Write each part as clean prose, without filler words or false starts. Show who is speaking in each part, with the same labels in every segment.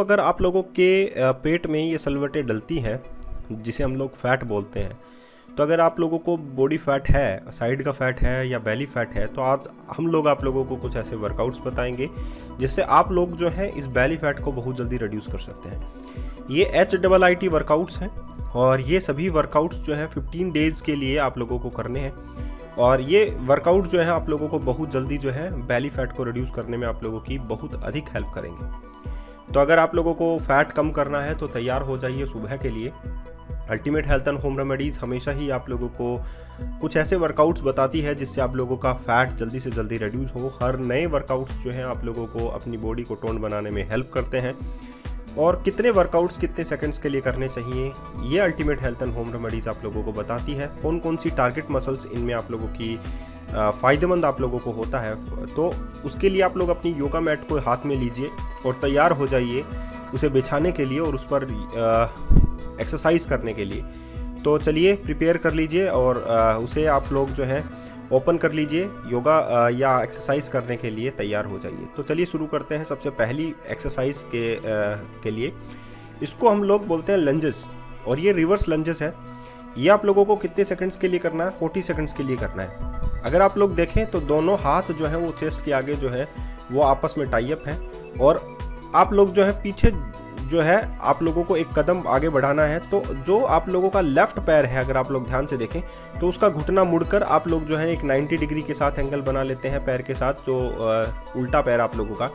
Speaker 1: अगर आप लोगों के पेट में ये सलवटें डलती हैं, जिसे हम लोग फैट बोलते हैं, तो अगर आप लोगों को बॉडी फैट है, साइड का फैट है या बेली फैट है, तो आज हम लोग आप लोगों को कुछ ऐसे वर्कआउट्स बताएंगे जिससे आप लोग जो हैं इस बेली फैट को बहुत जल्दी रिड्यूस कर सकते हैं। ये HIIT वर्कआउट्स हैं और ये सभी वर्कआउट्स जो हैं 15 डेज़ के लिए आप लोगों को करने हैं और ये वर्कआउट जो है आप लोगों को बहुत जल्दी जो है बेली फैट को रिड्यूस करने में आप लोगों की बहुत अधिक हेल्प करेंगे। तो अगर आप लोगों को फैट कम करना है तो तैयार हो जाइए सुबह के लिए। Ultimate health and home remedies हमेशा ही आप लोगों को कुछ ऐसे वर्कआउट्स बताती है जिससे आप लोगों का फैट जल्दी से जल्दी रिड्यूस हो। हर नए वर्कआउट्स जो हैं आप लोगों को अपनी बॉडी को टोन बनाने में हेल्प करते हैं और कितने वर्कआउट्स कितने सेकंड्स के लिए करने चाहिए ये ultimate health and home remedies आप लोगों को बताती है। कौन कौन सी टारगेट मसल्स इनमें आप लोगों की फ़ायदेमंद आप लोगों को होता है, तो उसके लिए आप लोग अपनी योगा मैट को हाथ में लीजिए और तैयार हो जाइए उसे बिछाने के लिए और उस पर एक्सरसाइज करने के लिए। तो चलिए प्रिपेयर कर लीजिए और उसे आप लोग जो है ओपन कर लीजिए, योगा या एक्सरसाइज करने के लिए तैयार हो जाइए। तो चलिए शुरू करते हैं। सबसे पहली एक्सरसाइज के लिए इसको हम लोग बोलते हैं लंजेस और ये रिवर्स लंजेस है। ये आप लोगों को कितने सेकंड्स के लिए करना है? 40 सेकंड्स के लिए करना है। अगर आप लोग देखें तो दोनों हाथ जो है वो चेस्ट के आगे जो है वो आपस में टाई अप है और आप लोग जो है पीछे जो है आप लोगों को एक कदम आगे बढ़ाना है। तो जो आप लोगों का लेफ्ट पैर है, अगर आप लोग ध्यान से देखें तो उसका घुटना मुड़कर आप लोग जो है एक 90 डिग्री के साथ एंगल बना लेते हैं पैर के साथ, जो उल्टा पैर आप लोगों का,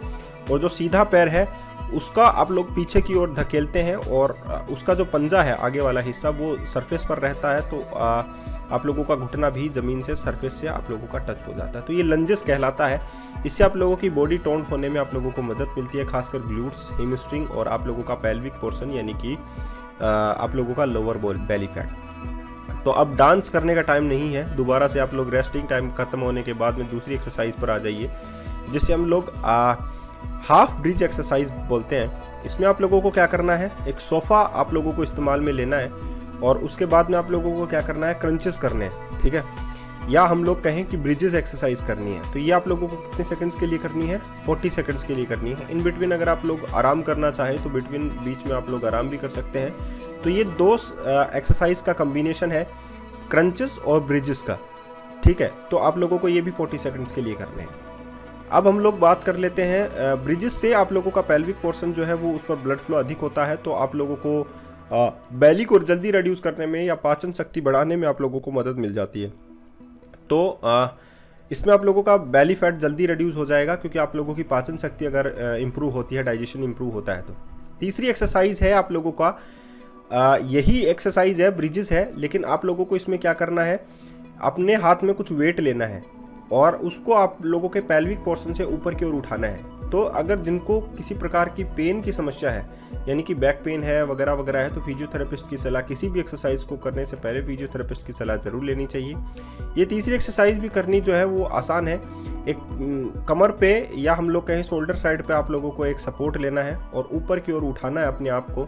Speaker 1: और जो सीधा पैर है उसका आप लोग पीछे की ओर धकेलते हैं और उसका जो पंजा है आगे वाला हिस्सा वो सरफेस पर रहता है। तो आप लोगों का घुटना भी ज़मीन से सरफेस से आप लोगों का टच हो जाता है। तो ये लंजेस कहलाता है। इससे आप लोगों की बॉडी टोन होने में आप लोगों को मदद मिलती है, खासकर ग्लूट्स, हेमस्ट्रिंग और आप लोगों का पेल्विक पोर्शन यानी कि आप लोगों का लोअर बेली फैट। तो अब डांस करने का टाइम नहीं है, दोबारा से आप लोग रेस्टिंग टाइम खत्म होने के बाद में दूसरी एक्सरसाइज पर आ जाइए जिससे हम लोग हाफ ब्रिज एक्सरसाइज बोलते हैं। इसमें आप लोगों को क्या करना है, एक सोफ़ा आप लोगों को इस्तेमाल में लेना है और उसके बाद में आप लोगों को क्या करना है, क्रंचेस करने हैं, ठीक है, या हम लोग कहें कि ब्रिजेस एक्सरसाइज करनी है। तो ये आप लोगों को कितने सेकंड्स के लिए करनी है? 40 सेकंड्स के लिए करनी है। इन बिटवीन अगर आप लोग आराम करना चाहें तो बीच में आप लोग आराम भी कर सकते हैं। तो ये दो एक्सरसाइज का कम्बिनेशन है, क्रंचेस और ब्रिजेस का, ठीक है। तो आप लोगों को ये भी 40 सेकंड्स के लिए करने हैं। अब हम लोग बात कर लेते हैं ब्रिजेस से आप लोगों का पेल्विक पोर्शन जो है वो उस पर ब्लड फ्लो अधिक होता है, तो आप लोगों को बेली को जल्दी रिड्यूस करने में या पाचन शक्ति बढ़ाने में आप लोगों को मदद मिल जाती है। तो इसमें आप लोगों का बेली फैट जल्दी रिड्यूस हो जाएगा क्योंकि आप लोगों की पाचन शक्ति अगर इम्प्रूव होती है, डाइजेशन इम्प्रूव होता है। तो तीसरी एक्सरसाइज है आप लोगों का, यही एक्सरसाइज है, ब्रिजेस है, लेकिन आप लोगों को इसमें क्या करना है, अपने हाथ में कुछ वेट लेना है और उसको आप लोगों के पेल्विक पोर्शन से ऊपर की ओर उठाना है। तो अगर जिनको किसी प्रकार की पेन की समस्या है, यानी कि बैक पेन है वगैरह वगैरह है, तो फिजियोथेरेपिस्ट की सलाह, किसी भी एक्सरसाइज को करने से पहले फिजियोथेरेपिस्ट की सलाह ज़रूर लेनी चाहिए। ये तीसरी एक्सरसाइज भी करनी जो है वो आसान है। एक कमर पे या हम लोग कहें शोल्डर साइड पे आप लोगों को एक सपोर्ट लेना है और ऊपर की ओर उठाना है अपने आप को,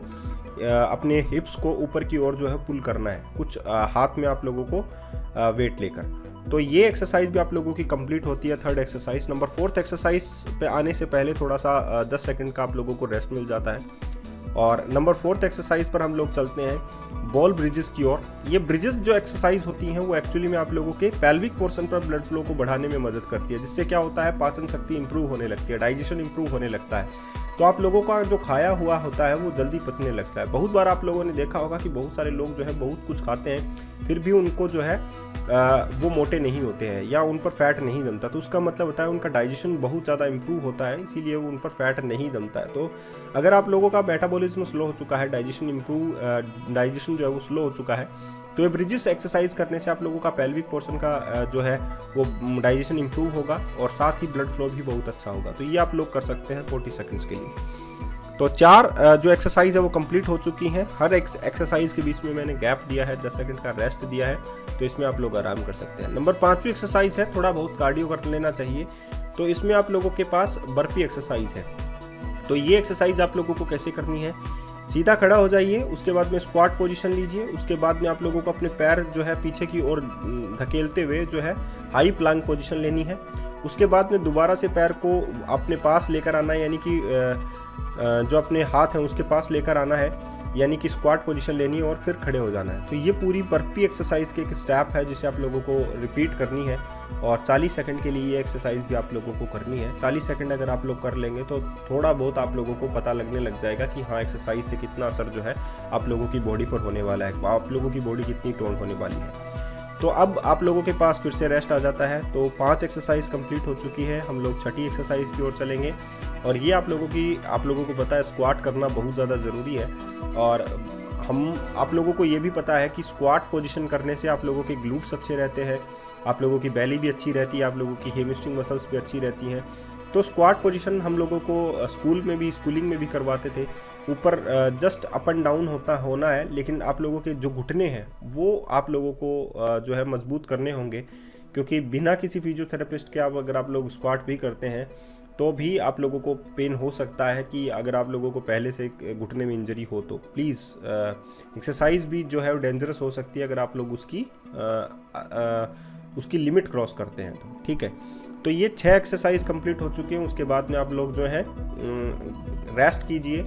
Speaker 1: अपने हिप्स को ऊपर की ओर जो है पुल करना है, कुछ हाथ में आप लोगों को वेट लेकर। तो ये एक्सरसाइज भी आप लोगों की कंप्लीट होती है। Third exercise. Number 4th exercise पे आने से पहले थोड़ा सा 10 सेकंड का आप लोगों को रेस्ट मिल जाता है और नंबर 4th एक्सरसाइज पर हम लोग चलते हैं बॉल ब्रिजेस की ओर। ये ब्रिजेस जो एक्सरसाइज होती हैं वो एक्चुअली में आप लोगों के पेल्विक पोर्शन पर ब्लड फ्लो को बढ़ाने में मदद करती है, जिससे क्या होता है, पाचन शक्ति इंप्रूव होने लगती है, डाइजेशन इंप्रूव होने लगता है। तो आप लोगों का जो खाया हुआ होता है वो जल्दी पचने लगता है। बहुत बार आप लोगों ने देखा होगा कि बहुत सारे लोग जो है बहुत कुछ खाते हैं फिर भी उनको जो है वो मोटे नहीं होते हैं या उन पर फैट नहीं जमता। तो उसका मतलब होता है उनका डाइजेशन बहुत ज़्यादा इंप्रूव होता है, इसीलिए वो उन पर फैट नहीं जमता है। तो अगर आप लोगों का मेटाबॉलिज्म स्लो हो चुका है, डाइजेशन जो है वो स्लो हो चुका है, तो ये ब्रिजेस एक्सरसाइज करने से आप लोगों का पेल्विक पोर्शन का जो है वो डाइजेशन इंप्रूव होगा और साथ ही ब्लड फ्लो भी बहुत अच्छा होगा। तो ये आप लोग कर सकते हैं 40 सेकंड्स के लिए। तो 4 जो एक्सरसाइज है वो कंप्लीट हो चुकी हैं। हर एक्सरसाइज के बीच में मैंने गैप दिया है, 10 सेकंड का रेस्ट दिया है, तो इसमें आप लोग आराम कर सकते हैं। नंबर 5वीं एक्सरसाइज है, थोड़ा बहुत कार्डियो कर लेना चाहिए। तो इसमें आप लोगों के पास बर्पी एक्सरसाइज है। तो ये एक्सरसाइज आप लोगों को कैसे करनी है, सीधा खड़ा हो जाइए, उसके बाद में स्क्वाट पोजीशन लीजिए, उसके बाद में आप लोगों को अपने पैर जो है पीछे की ओर धकेलते हुए जो है हाई प्लांक पोजीशन लेनी है। उसके बाद में दोबारा से पैर को अपने पास लेकर आना है, यानी कि जो अपने हाथ हैं उसके पास लेकर आना है, यानी कि स्क्वाट पोजीशन लेनी है और फिर खड़े हो जाना है। तो ये पूरी बर्पी एक्सरसाइज की एक स्टेप है जिसे आप लोगों को रिपीट करनी है और 40 सेकंड के लिए ये एक्सरसाइज भी आप लोगों को करनी है। 40 सेकंड अगर आप लोग कर लेंगे तो थोड़ा बहुत आप लोगों को पता लगने लग जाएगा कि हाँ, एक्सरसाइज से कितना असर जो है आप लोगों की बॉडी पर होने वाला है, आप लोगों की बॉडी कितनी टोन होने वाली है। तो अब आप लोगों के पास फिर से रेस्ट आ जाता है। तो 5 एक्सरसाइज कंप्लीट हो चुकी है, हम लोग छठी एक्सरसाइज की ओर चलेंगे। और ये आप लोगों को पता है स्क्वाट करना बहुत ज़्यादा ज़रूरी है। और आप लोगों को ये भी पता है कि स्क्वाट पोजीशन करने से आप लोगों के ग्लूट्स अच्छे रहते हैं, आप लोगों की बैली भी अच्छी रहती है, आप लोगों की हेमस्ट्रिंग मसल्स भी अच्छी रहती हैं। तो स्क्वाट पोजीशन हम लोगों को स्कूलिंग में भी करवाते थे। ऊपर जस्ट अप एंड डाउन होना है, लेकिन आप लोगों के जो घुटने हैं वो आप लोगों को जो है मजबूत करने होंगे, क्योंकि बिना किसी फिजियोथेरेपिस्ट के अगर आप लोग स्क्वाट भी करते हैं तो भी आप लोगों को पेन हो सकता है। कि अगर आप लोगों को पहले से घुटने में इंजरी हो तो प्लीज़ एक्सरसाइज भी जो है वो डेंजरस हो सकती है अगर आप लोग उसकी लिमिट क्रॉस करते हैं तो, ठीक है। तो ये 6 एक्सरसाइज कंप्लीट हो चुके हैं। उसके बाद में आप लोग जो है रेस्ट कीजिए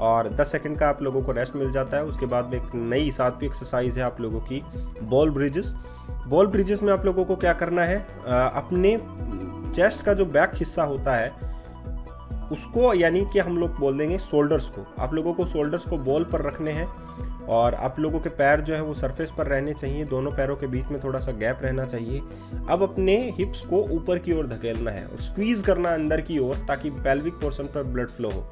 Speaker 1: और 10 सेकंड का आप लोगों को रेस्ट मिल जाता है। उसके बाद में एक नई 7वीं एक्सरसाइज है आप लोगों की बॉल ब्रिजेस में आप लोगों को क्या करना है, अपने चेस्ट का जो बैक हिस्सा होता है उसको, यानी कि हम लोग बोल देंगे शोल्डर्स को, आप लोगों को शोल्डर्स को बॉल पर रखने हैं और आप लोगों के पैर जो है वो सरफेस पर रहने चाहिए, दोनों पैरों के बीच में थोड़ा सा गैप रहना चाहिए। अब अपने हिप्स को ऊपर की ओर धकेलना है और स्क्वीज करना अंदर की ओर, ताकि पेल्विक पोर्शन पर ब्लड फ्लो हो।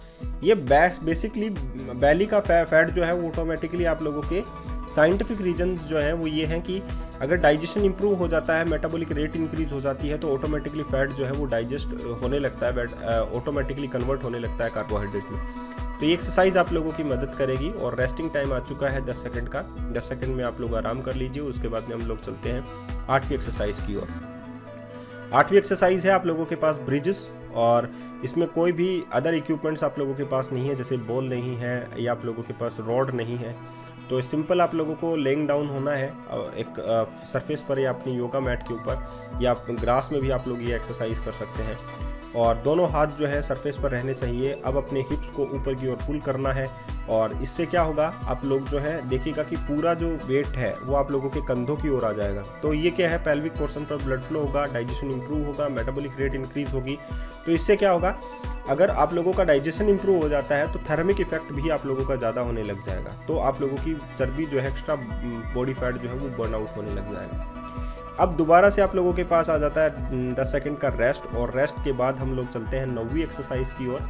Speaker 1: ये बेसिकली बैली का फैट जो है वो ऑटोमेटिकली आप लोगों के साइंटिफिक रीजंस जो हैं वो ये हैं कि अगर डाइजेशन इंप्रूव हो जाता है, मेटाबॉलिक रेट इंक्रीज हो जाती है, तो ऑटोमेटिकली फैट जो है वो डाइजेस्ट होने लगता है, ऑटोमेटिकली कन्वर्ट होने लगता है कार्बोहाइड्रेट में। तो ये एक्सरसाइज आप लोगों की मदद करेगी। और रेस्टिंग टाइम आ चुका है 10 सेकंड का, 10 सेकंड में आप लोग आराम कर लीजिए। उसके बाद में हम लोग चलते हैं 8वीं एक्सरसाइज की ओर। 8वीं एक्सरसाइज है आप लोगों के पास ब्रिजेस, और इसमें कोई भी अदर इक्विपमेंट्स आप लोगों के पास नहीं है, जैसे बॉल नहीं है या आप लोगों के पास रॉड नहीं है। तो सिंपल आप लोगों को लेइंग डाउन होना है एक सरफेस पर या अपनी योगा मैट के ऊपर, या ग्रास में भी आप लोग ये एक्सरसाइज कर सकते हैं। और दोनों हाथ जो है सरफेस पर रहने चाहिए। अब अपने हिप्स को ऊपर की ओर पुल करना है और इससे क्या होगा, आप लोग जो है देखिएगा कि पूरा जो वेट है वो आप लोगों के कंधों की ओर आ जाएगा। तो ये क्या है, पेल्विक पोर्शन पर ब्लड फ्लो होगा, डाइजेशन इंप्रूव होगा, मेटाबॉलिक रेट इंक्रीज होगी। तो इससे क्या होगा, अगर आप लोगों का डाइजेशन इंप्रूव हो जाता है तो थर्मिक इफेक्ट भी आप लोगों का ज़्यादा होने लग जाएगा। तो आप लोगों की चर्बी जो है, एक्स्ट्रा बॉडी फैट जो है वो बर्न आउट होने लग जाएगा। अब दोबारा से आप लोगों के पास आ जाता है 10 सेकंड का रेस्ट, और रेस्ट के बाद हम लोग चलते हैं 9वीं एक्सरसाइज की ओर।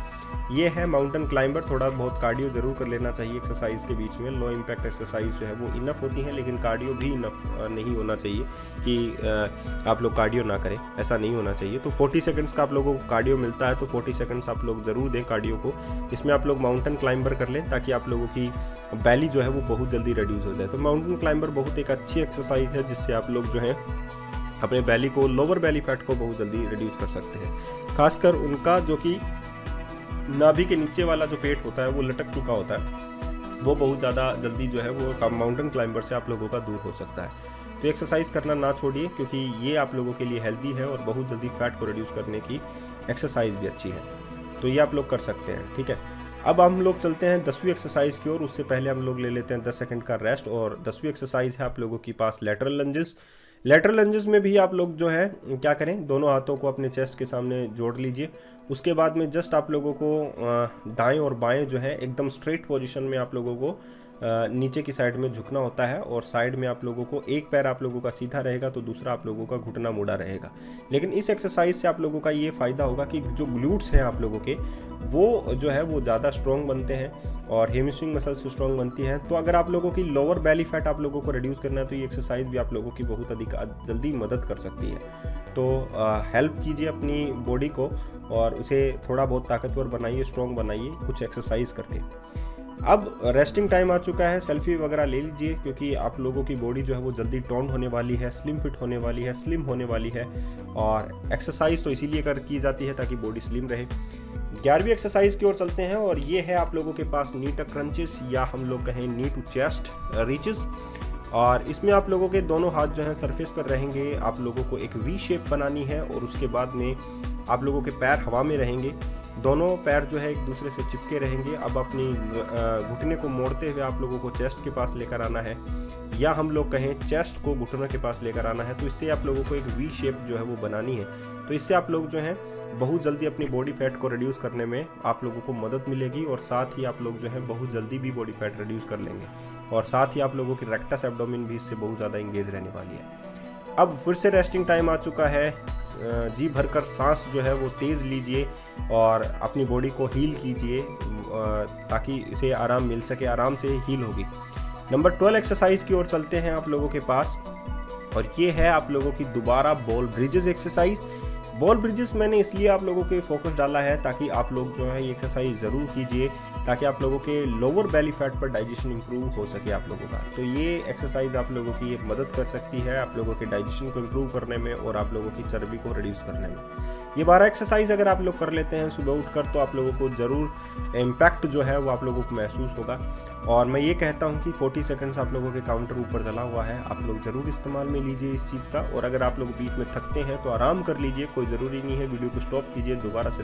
Speaker 1: ये है माउंटेन क्लाइंबर। थोड़ा बहुत कार्डियो जरूर कर लेना चाहिए एक्सरसाइज के बीच में। लो इम्पैक्ट एक्सरसाइज जो है वो इनफ होती हैं, लेकिन कार्डियो भी इनफ नहीं होना चाहिए कि आप लोग कार्डियो ना करें, ऐसा नहीं होना चाहिए। तो 40 सेकंड्स का आप लोगों को कार्डियो मिलता है, तो 40 सेकंड्स आप लोग ज़रूर दें कार्डियो को। इसमें आप लोग माउंटेन क्लाइंबर कर लें ताकि आप लोगों की बैली जो है वो बहुत जल्दी रिड्यूस हो जाए। तो माउंटेन क्लाइंबर बहुत एक अच्छी एक्सरसाइज है जिससे आप लोग जो है अपने बैली को, लोअर बैली फैट को बहुत जल्दी रिड्यूस कर सकते हैं। खासकर उनका जो कि नाभि के नीचे वाला जो पेट होता है वो लटक चुका होता है, वो बहुत ज़्यादा जल्दी जो है वो माउंटेन क्लाइंबर से आप लोगों का दूर हो सकता है। तो एक्सरसाइज करना ना छोड़िए, क्योंकि ये आप लोगों के लिए हेल्दी है और बहुत जल्दी फैट को रिड्यूस करने की एक्सरसाइज भी अच्छी है। तो ये आप लोग कर सकते हैं, ठीक है। अब हम लोग चलते हैं 10वीं एक्सरसाइज की ओर। उससे पहले हम लोग ले लेते हैं 10 सेकंड का रेस्ट। और 10वीं एक्सरसाइज है आप लोगों के पास लेटरल लंजेस। लेटरल लंजेस में भी आप लोग जो है क्या करें, दोनों हाथों को अपने चेस्ट के सामने जोड़ लीजिए। उसके बाद में जस्ट आप लोगों को दाएं और बाएं जो है एकदम स्ट्रेट पोजीशन में आप लोगों को नीचे की साइड में झुकना होता है, और साइड में आप लोगों को एक पैर आप लोगों का सीधा रहेगा तो दूसरा आप लोगों का घुटना मुड़ा रहेगा। लेकिन इस एक्सरसाइज से आप लोगों का ये फ़ायदा होगा कि जो ग्लूट्स हैं आप लोगों के, वो जो है वो ज़्यादा स्ट्रॉन्ग बनते हैं और हेमस्ट्रिंग मसल्स स्ट्रॉन्ग बनती हैं। तो अगर आप लोगों की लोअर बैली फैट आप लोगों को रिड्यूस करना है तो ये एक्सरसाइज भी आप लोगों की बहुत अधिक जल्दी मदद कर सकती है। तो हेल्प कीजिए अपनी बॉडी को और उसे थोड़ा बहुत ताकतवर बनाइए, स्ट्रॉन्ग बनाइए कुछ एक्सरसाइज करके। अब रेस्टिंग टाइम आ चुका है, सेल्फी वगैरह ले लीजिए, क्योंकि आप लोगों की बॉडी जो है वो जल्दी टोन होने वाली है, स्लिम फिट होने वाली है, स्लिम होने वाली है। और एक्सरसाइज तो इसीलिए की जाती है ताकि बॉडी स्लिम रहे। 11वीं एक्सरसाइज की ओर चलते हैं, और ये है आप लोगों के पास नी टक क्रंचेस, या हम लोग कहें नी टू चेस्ट रीचेस। और इसमें आप लोगों के दोनों हाथ जो हैं सरफेस पर रहेंगे। आप लोगों को एक वी शेप बनानी है और उसके बाद में आप लोगों के पैर हवा में रहेंगे। दोनों पैर जो है एक दूसरे से चिपके रहेंगे। अब अपनी घुटने को मोड़ते हुए आप लोगों को चेस्ट के पास लेकर आना है, या हम लोग कहें चेस्ट को घुटनों के पास लेकर आना है। तो इससे आप लोगों को एक वी शेप जो है वो बनानी है। तो इससे आप लोग जो हैं बहुत जल्दी अपनी बॉडी फैट को रिड्यूस करने में आप लोगों को मदद मिलेगी, और साथ ही आप लोग जो हैं बहुत जल्दी भी बॉडी फैट रिड्यूस कर लेंगे, और साथ ही आप लोगों की रेक्टस एब्डोमेन भी इससे बहुत ज़्यादा इंगेज रहने वाली है। अब फिर से रेस्टिंग टाइम आ चुका है। जी भरकर सांस जो है वो तेज़ लीजिए और अपनी बॉडी को हील कीजिए ताकि इसे आराम मिल सके, आराम से हील होगी। नंबर 12 एक्सरसाइज की ओर चलते हैं आप लोगों के पास, और ये है आप लोगों की दोबारा ball bridges exercise. Ball bridges मैंने इसलिए आप लोगों के फोकस डाला है ताकि आप लोग जो है ये एक्सरसाइज ज़रूर कीजिए, ताकि आप लोगों के लोअर बेली फैट पर डाइजेशन इंप्रूव हो सके आप लोगों का। तो ये एक्सरसाइज आप लोगों की ये मदद कर सकती है आप लोगों के डाइजेशन को इंप्रूव करने में और आप लोगों की चर्बी को रिड्यूस करने में। ये 12 एक्सरसाइज अगर आप लोग कर लेते हैं सुबह उठकर, तो आप लोगों को ज़रूर इम्पैक्ट जो है वो आप लोगों को महसूस होगा। और मैं ये कहता हूँ कि 40 सेकंड्स आप लोगों के काउंटर ऊपर चला हुआ है, आप लोग ज़रूर इस्तेमाल में लीजिए इस चीज़ का। और अगर आप लोग बीच में थकते हैं तो आराम कर लीजिए, कोई ज़रूरी नहीं है वीडियो को स्टॉप कीजिए, दोबारा से